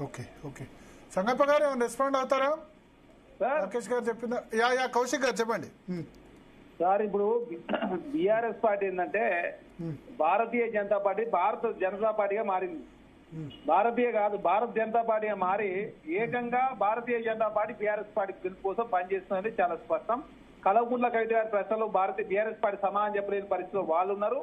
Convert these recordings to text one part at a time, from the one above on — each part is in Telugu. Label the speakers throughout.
Speaker 1: ఓకే ఓకే సంగప్ప గారు ఏమైనా రెస్పాండ్ అవుతారా? రాకేష్ గారు చెప్పిందా? యా కౌశిక్ గారు చెప్పండి.
Speaker 2: సార్ ఇప్పుడు బీఆర్ఎస్ పార్టీ ఏంటంటే భారతీయ జనతా పార్టీ భారత జనతా పార్టీగా మారింది. భారతీయ కాదు భారత జనతా పార్టీగా మారి ఏకంగా భారతీయ జనతా పార్టీ బీఆర్ఎస్ పార్టీ గెలుపు కోసం పనిచేస్తున్నది చాలా స్పష్టం. కల్వకుంట్ల కవిత గారి ప్రశ్నలు భారతీయ బీఆర్ఎస్ పార్టీ సమాధానం చెప్పలేని పరిస్థితిలో వాళ్ళు ఉన్నారు.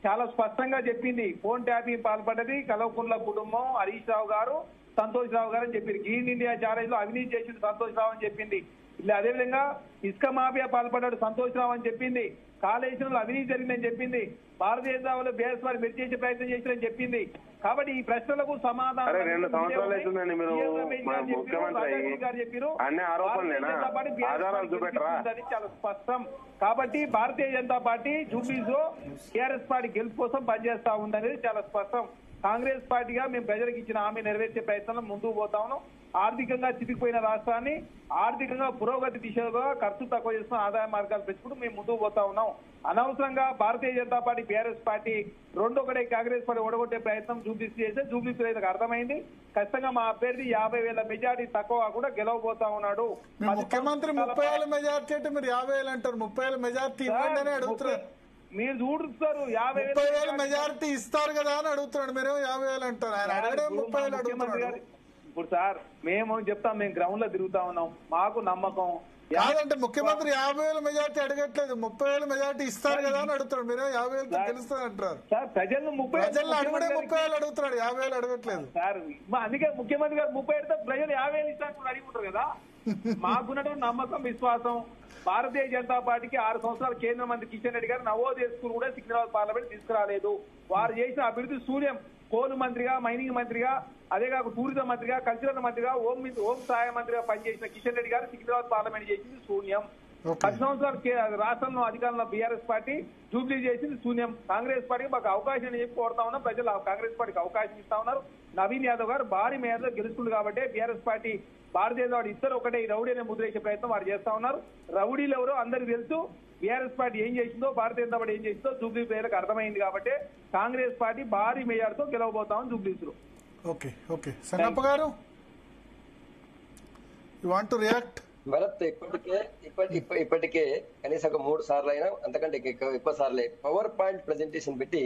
Speaker 2: చాలా స్పష్టంగా చెప్పింది. ఫోన్ ట్యాపింగ్ పాల్పడ్డది కల్వకుంట్ల కుటుంబం, హరీష్ రావు గారు, సంతోష్ రావు గారు అని చెప్పింది. గ్రీన్ ఇండియా ఛాలెంజ్ లో అవినీతి చేసింది సంతోష్ రావు అని చెప్పింది. ఇలా అదేవిధంగా ఇసుక మాఫియా పాల్పడ్డాడు సంతోష్ రావు అని చెప్పింది. కాళేశ్వరంలో అవినీతి జరిగిందని చెప్పింది. భారతీయ జనతా పార్టీలో బీఆర్ఎస్ పార్టీ మెరుగు చేసే ప్రయత్నం చేసిందని చెప్పింది. కాబట్టి ఈ ప్రశ్నలకు సమాధానం
Speaker 3: 2 సంవత్సరాలు అవుతుందండి మీరు ముఖ్యమంత్రి
Speaker 2: చెప్పారు.
Speaker 3: అన్ని ఆరోపణలేనా? ఆధారాలు చూపెట్టరా?
Speaker 2: చాలా స్పష్టం. కాబట్టి భారతీయ జనతా పార్టీ జూబ్లీస్ లో టీఆర్ఎస్ పార్టీ గెలుపు కోసం పనిచేస్తా ఉందనేది చాలా స్పష్టం. కాంగ్రెస్ పార్టీగా మేము ప్రజలకు ఇచ్చిన హామీ నెరవేర్చే ప్రయత్నంలో ముందుకు పోతా ఉన్నాం. ఆర్థికంగా చితికిపోయిన రాష్ట్రాన్ని ఆర్థికంగా పురోగతి దిశగా ఖర్చు తక్కువ చేస్తున్న ఆదాయ మార్గాలు పెంచుకుంటూ మేము ముందుకు పోతా ఉన్నాం. అనవసరంగా భారతీయ జనతా పార్టీ బీఆర్ఎస్ పార్టీ రెండొకటే కాంగ్రెస్ పార్టీ ఓడగొట్టే ప్రయత్నం జూబ్లీస్ చేస్తే జూబ్లీస్ రైతులకు అర్థమైంది. ఖచ్చితంగా మా అభ్యర్థి 50,000 మెజార్టీ తక్కువ కూడా గెలవబోతా ఉన్నాడు.
Speaker 1: ముఖ్యమంత్రి 30,000 మెజార్టీ అంటే మీరు 50,000 అంటారు. 30,000 మెజార్టీ ఇవ్వండి అని అడుగుతున్నారు.
Speaker 2: మీరు చూడుస్తారు
Speaker 1: 50,000 మెజార్టీ ఇస్తారు కదా అని అడుగుతున్నాడు. మీరు 50,000 అంటారు. ఆయన అడగడే 30,000 అడుగుతున్నాడు.
Speaker 2: ఇప్పుడు సార్ మేము చెప్తాం, మేము గ్రౌండ్ లో తిరుగుతా ఉన్నాం, మాకు నమ్మకం
Speaker 1: కాదంటే ముఖ్యమంత్రి 50,000 మెజార్టీ అడగట్లేదు, 30,000 మెజార్టీ ఇస్తారు కదా అని అడుగుతున్నాడు. మీరు 50,000 తెలుస్తుంది అంటారు.
Speaker 2: సార్ ప్రజలను
Speaker 1: అడుగుడే 30,000 అడుగుతున్నాడు, 50,000 అడగట్లేదు
Speaker 2: సార్. అందుకే ముఖ్యమంత్రి గారు 30 పెడితే ప్రజలు 50,000 ఇస్తాను అడుగుంటారు కదా. మాకున్నటువంటి నమ్మకం విశ్వాసం. భారతీయ జనతా పార్టీకి 6 సంవత్సరాలు కేంద్ర మంత్రి కిషన్ రెడ్డి గారు నవోదయ స్కూల్ కూడా సికింద్రాబాద్ పార్లమెంట్ తీసుకురాలేదు. వారు చేసిన అభివృద్ధి శూన్యం. కోల్ మంత్రిగా, మైనింగ్ మంత్రిగా, అదే కాక టూరిజం మంత్రిగా, కల్చరల్ మంత్రిగా, హోం సహాయ మంత్రిగా పనిచేసిన కిషన్ రెడ్డి గారు సికింద్రాబాద్ పార్లమెంట్ చేసింది శూన్యం. 10 సంవత్సరాలు రాష్ట్రంలో అధికారంలో బీఆర్ఎస్ పార్టీ జూబ్లీ చేసింది శూన్యం. కాంగ్రెస్ పార్టీకి మాకు అవకాశం అని చెప్పి కోరుతా ఉన్నాం. ప్రజలు కాంగ్రెస్ పార్టీకి అవకాశం ఇస్తా ఉన్నారు. నవీన్ యాదవ్ గారు భారీ మేరలో గెలుస్తుంది కాబట్టి బీఆర్ఎస్ పార్టీ భారతీయ జనతా పార్టీ ఇద్దరు ఒకటే ఈ రౌడీ అనే ముద్ర వేసే ప్రయత్నం వారు చేస్తా ఉన్నారు. రౌడీలు ఎవరో అందరికీ తెలుసు. బీఆర్ఎస్ పార్టీ ఏం చేసిందో, భారతీయ జనతా పార్టీ ఏం చేసిందో జూబ్లీ ప్రజలకు అర్థమైంది కాబట్టి కాంగ్రెస్ పార్టీ భారీ మేజార్తో గెలవబోతామని జూబ్లీస్ లో.
Speaker 1: ఓకే ఓకే సంగప్ప గారు, you want to react?
Speaker 4: Bharat, ఇప్పటికే కనీసం ఒక 3 సార్లు అయినా అంతకంటే ఎక్కువ సార్లే పవర్ పాయింట్ ప్రెజెంటేషన్ పెట్టి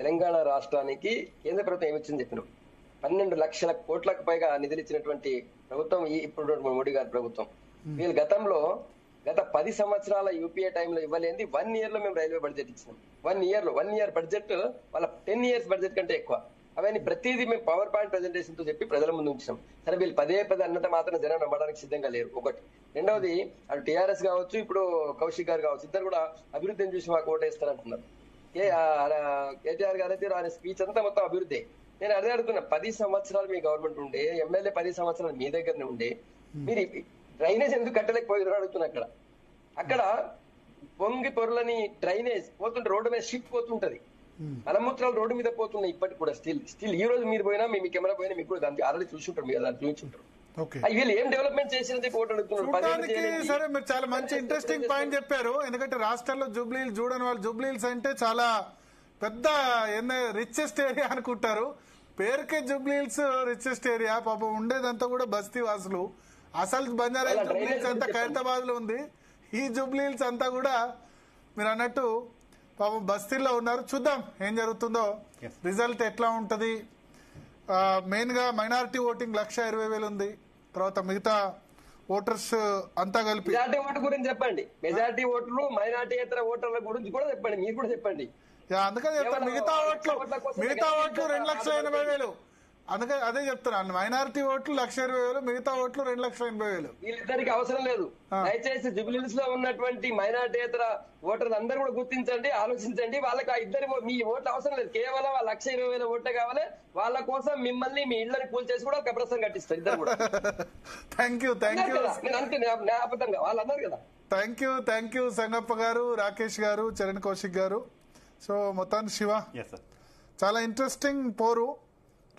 Speaker 4: తెలంగాణ రాష్ట్రానికి కేంద్ర ప్రభుత్వం ఏమిచ్చింది చెప్పినాం. 12 లక్షల కోట్లకు పైగా నిధులు ఇచ్చినటువంటి ప్రభుత్వం ఇప్పుడు మోడీ గారి ప్రభుత్వం. వీళ్ళు గత 10 సంవత్సరాల యూపీఏ టైంలో ఇవ్వలేంది 1 year లో మేము రైల్వే బడ్జెట్ ఇచ్చినాం. 1 year బడ్జెట్ వాళ్ళ 10 years బడ్జెట్ కంటే ఎక్కువ. అవన్నీ ప్రతిదీ మేము పవర్ పాయింట్ ప్రెజెంటేషన్ తో చెప్పి ప్రజల ముందు ఉంచాం. సరే, వీళ్ళు పదే అన్నంత మాత్రం జనం నమ్మడానికి సిద్ధంగా లేరు. ఒకటి. రెండవది, అటు టీఆర్ఎస్ కావచ్చు, ఇప్పుడు కౌశిక్ గారు కావచ్చు, ఇద్దరు కూడా అభివృద్ధిని చూసి మాకు ఓటేస్తారంటున్నారు. కేటీఆర్ గారు అయితే ఆయన స్పీచ్ అంతా మొత్తం అభివృద్ధి. నేను అదే అడుగుతున్నా, 10 సంవత్సరాలు మీ గవర్నమెంట్ ఉండే, ఎమ్మెల్యే 10 సంవత్సరాలు మీ దగ్గరనే ఉండే, మీరు డ్రైనేజ్ ఎందుకు కట్టలేకపోయారు అడుగుతున్నా. అక్కడ పొంగి పొరలని డ్రైనేజ్ పోతుంటే రోడ్డు మీద షిప్ పోతుంటది, మలమూత్రాలు రోడ్డు మీద పోతున్నాయి ఇప్పటికి కూడా. స్టిల్ ఈ రోజు మీరు పోయినా, మీ కెమెరా పోయినా మీకు కూడా దానికి ఆల్రెడీ చూసుంటారు, మీరు దాన్ని చూపించుంటారు. వీళ్ళు ఏం డెవలప్మెంట్ చేసినది ఓటు అడుగుతున్నారు.
Speaker 1: సరే, మీరు చాలా మంచి ఇంట్రెస్టింగ్ పాయింట్ చెప్పారు. ఎందుకంటే రాష్ట్రాల్లో జూబ్లీలు చూడని వాళ్ళు జూబ్లీల్స్ అంటే చాలా పెద్ద రిచెస్ట్ ఏరియా అనుకుంటారు. పేరుకే జూబ్లీల్స్ రిచెస్ట్ ఏరియా. పాపం ఉండేదంతా కూడా బస్తీ వాసులు. అసలు బంజారా జూబ్లీల్స్ అంతా ఖైరతాబాద్ లో ఉంది. ఈ జూబ్లీల్స్ అంతా కూడా మీరు అన్నట్టు పాపం బస్తీల్లో ఉన్నారు. చూద్దాం ఏం జరుగుతుందో, రిజల్ట్ ఎట్లా ఉంటది. మెయిన్ గా మైనారిటీ ఓటింగ్ 120,000 ఉంది. తర్వాత మిగతా ఓటర్స్ అంతా కలిపి
Speaker 4: మెజార్టీ ఓటు గురించి చెప్పండి. మెజార్టీ ఓట్లు, మైనార్టీయేతర ఓటర్ల గురించి కూడా చెప్పండి, మీరు కూడా చెప్పండి.
Speaker 1: అందుకని చెప్తాను, మిగతా ఓట్లు 2,80,000. అందుకని అదే చెప్తున్నాను, మైనారిటీ ఓట్లు 120,000, మిగతా ఓట్లు 2,80,000.
Speaker 4: వీళ్ళిద్దరికి అవసరం లేదు. దయచేసి జూబ్లీహిల్స్ లో ఉన్నటువంటి మైనార్టీయేతర ఓటర్లు అందరూ కూడా గుర్తించండి, ఆలోచించండి. వాళ్ళకి ఇద్దరి మీ ఓట్లు అవసరం లేదు. కేవలం 120,000 ఓట్లే కావాలి. వాళ్ళ కోసం మిమ్మల్ని మీ ఇళ్లని కూల్ చేసి కూడా కబ్రస్థాన్ కట్టిస్తారు ఇద్దరు కూడా.
Speaker 1: థ్యాంక్ యూ
Speaker 4: వాళ్ళు అన్నారు కదా.
Speaker 1: థ్యాంక్ యూ సంగప్ప గారు, రాకేష్ గారు, చరణ్ కౌశిక్ గారు. సో మొత్తాన్ని శివ చాలా ఇంట్రెస్టింగ్ పోరు.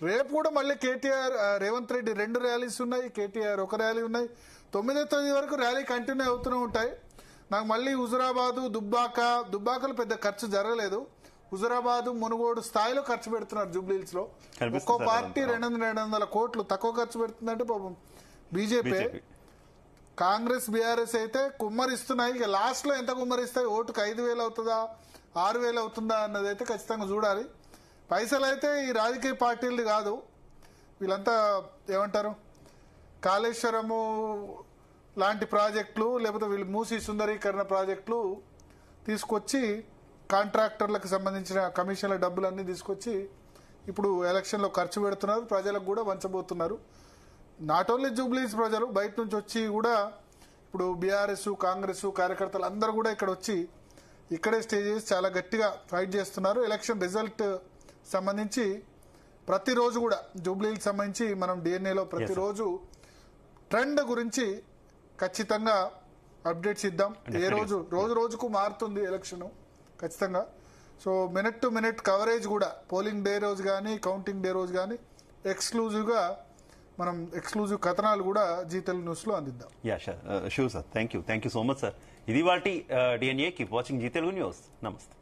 Speaker 1: రేపు కూడా మళ్ళీ కేటీఆర్, రేవంత్ రెడ్డి 2 ర్యాలీస్ ఉన్నాయి, కేటీఆర్ 1 ర్యాలీ ఉన్నాయి. 9వ తేదీ వరకు ర్యాలీ కంటిన్యూ అవుతూనే ఉంటాయి. నాకు మళ్ళీ హుజురాబాదు, దుబ్బాకలో పెద్ద ఖర్చు జరగలేదు. హుజురాబాద్ మునుగోడు స్థాయిలో ఖర్చు పెడుతున్నారు జూబ్లీహిల్స్ లో. ఒక్కో
Speaker 5: కనిపిస్తుంది
Speaker 1: పార్టీ 200 కోట్లు తక్కువ ఖర్చు పెడుతుందంటే పాపం బీజేపీ. కాంగ్రెస్ బీఆర్ఎస్ అయితే కుమ్మరిస్తున్నాయి. ఇక లాస్ట్ లో ఎంత కుమ్మరిస్తాయి, ఓటుకు 5,000 అవుతుందా 6,000 అవుతుందా అన్నది అయితే ఖచ్చితంగా చూడాలి. పైసలు అయితే ఈ రాజకీయ పార్టీలది కాదు. వీళ్ళంతా ఏమంటారు, కాళేశ్వరము లాంటి ప్రాజెక్టులు లేకపోతే వీళ్ళు మూసి సుందరీకరణ ప్రాజెక్టులు తీసుకొచ్చి కాంట్రాక్టర్లకు సంబంధించిన కమిషన్ల డబ్బులన్నీ తీసుకొచ్చి ఇప్పుడు ఎలక్షన్లో ఖర్చు పెడుతున్నారు, ప్రజలకు కూడా వంచబోతున్నారు. నాట్ ఓన్లీ జూబ్లీస్ ప్రజలు, బయట నుంచి వచ్చి కూడా ఇప్పుడు బీఆర్ఎస్ కాంగ్రెస్ కార్యకర్తలు అందరూ కూడా ఇక్కడ వచ్చి ఇక్కడే స్టే చేసి చాలా గట్టిగా ఫైట్ చేస్తున్నారు. ఎలక్షన్ రిజల్ట్ సంబంధించి ప్రతిరోజు కూడా జూబ్లీకి సంబంధించి మనం డిఎన్ఏలో ప్రతిరోజు ట్రెండ్ గురించి ఖచ్చితంగా అప్డేట్స్ ఇద్దాం. ఏ రోజు రోజుకు మారుతుంది ఎలక్షన్ ఖచ్చితంగా. So minute to minute coverage కూడా పోలింగ్ డే రోజు కానీ కౌంటింగ్ డే రోజు కానీ ఎక్స్క్లూజివ్గా మనం ఎక్స్క్లూజివ్ కథనాలు కూడా జీ తెలుగు న్యూస్ లో అందిద్దాం.
Speaker 5: Sure sir, thank you so much sir. ఇది వాటి DNA. Keep watching Zee Telugu news. నమస్తే.